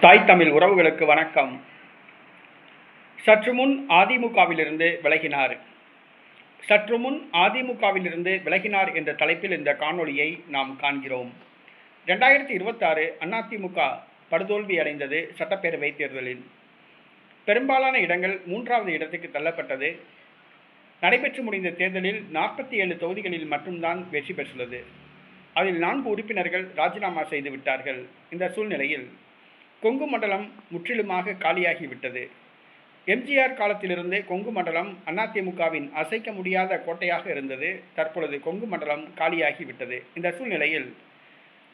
தாய் தமிழ் உறவுகளுக்கு வணக்கம். சற்றுமுன் அதிமுகவிலிருந்து விலகினார். சற்றுமுன் அதிமுகவிலிருந்து விலகினார் என்ற தலைப்பில் இந்த காணொளியை நாம் காண்கிறோம். 2026 அதிமுக படுதோல்வி அடைந்தது. சட்டப்பேரவை தேர்தலில் பெரும்பாலான இடங்கள் 3வது இடத்துக்கு தள்ளப்பட்டது. நடைபெற்று முடிந்த தேர்தலில் 47 தொகுதிகளில் மட்டும்தான் வெற்றி பெற்றுள்ளது. அதில் 4 உறுப்பினர்கள் ராஜினாமா செய்துவிட்டார்கள். இந்த சூழ்நிலையில் கொங்கு மண்டலம் முற்றிலுமாக காலியாகிவிட்டது. எம்ஜிஆர் காலத்திலிருந்து கொங்கு மண்டலம் அதிமுகவின் அசைக்க முடியாத கோட்டையாக இருந்தது. தற்பொழுது கொங்கு மண்டலம் காலியாகிவிட்டது. இந்த சூழ்நிலையில்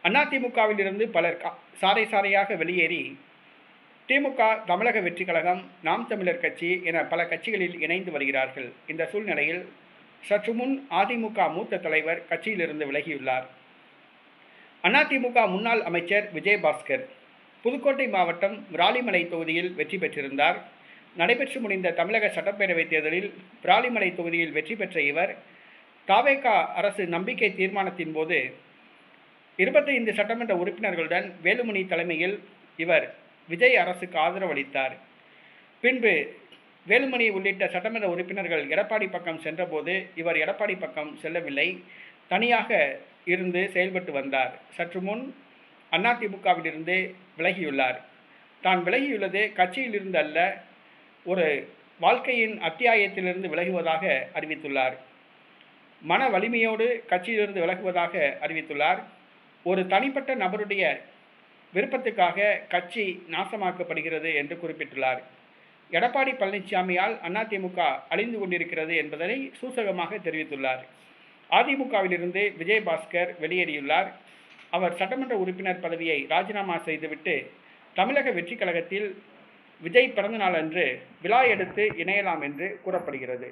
அதிமுகவிலிருந்து பலர் சாறை சாறையாக வெளியேறி திமுக, தமிழக வெற்றி கழகம், நாம் தமிழர் கட்சி என பல கட்சிகளில் இணைந்து வருகிறார்கள். இந்த சூழ்நிலையில் சற்று முன் அதிமுக மூத்த தலைவர் கட்சியிலிருந்து விலகியுள்ளார். அதிமுக முன்னாள் அமைச்சர் விஜயபாஸ்கர் புதுக்கோட்டை மாவட்டம் விராலிமலை தொகுதியில் வெற்றி பெற்றிருந்தார். நடைபெற்று முடிந்த தமிழக சட்டப்பேரவை தேர்தலில் விராலிமலை தொகுதியில் வெற்றி பெற்ற இவர் தவேக அரசு நம்பிக்கை தீர்மானத்தின் போது 25 சட்டமன்ற உறுப்பினர்களுடன் வேலுமணி தலைமையில் இவர் விஜய் அரசுக்கு ஆதரவு அளித்தார். பின்பு வேலுமணி உள்ளிட்ட சட்டமன்ற உறுப்பினர்கள் எடப்பாடி பக்கம் சென்றபோது இவர் எடப்பாடி பக்கம் செல்லவில்லை, தனியாக இருந்து செயல்பட்டு வந்தார். சற்று முன் அதிமுகவிலிருந்து விலகியுள்ளார். தான் விலகியுள்ளது கட்சியிலிருந்து அல்ல, ஒரு வாழ்க்கையின் அத்தியாயத்திலிருந்து விலகுவதாக அறிவித்துள்ளார். மன வலிமையோடு கட்சியிலிருந்து விலகுவதாக அறிவித்துள்ளார். ஒரு தனிப்பட்ட நபருடைய விருப்பத்துக்காக கட்சி நாசமாக்கப்படுகிறது என்று குறிப்பிட்டுள்ளார். எடப்பாடி பழனிசாமியால் அதிமுக அழிந்து கொண்டிருக்கிறது என்பதனை சூசகமாக தெரிவித்துள்ளார். அதிமுகவிலிருந்து விஜயபாஸ்கர் வெளியேறியுள்ளார். அவர் சட்டமன்ற உறுப்பினர் பதவியை ராஜினாமா செய்துவிட்டு தமிழக வெற்றி கழகத்தில் விஜய் பிறந்தநாள் அன்று விழா எடுத்து இணையலாம் என்று கூறப்படுகிறது.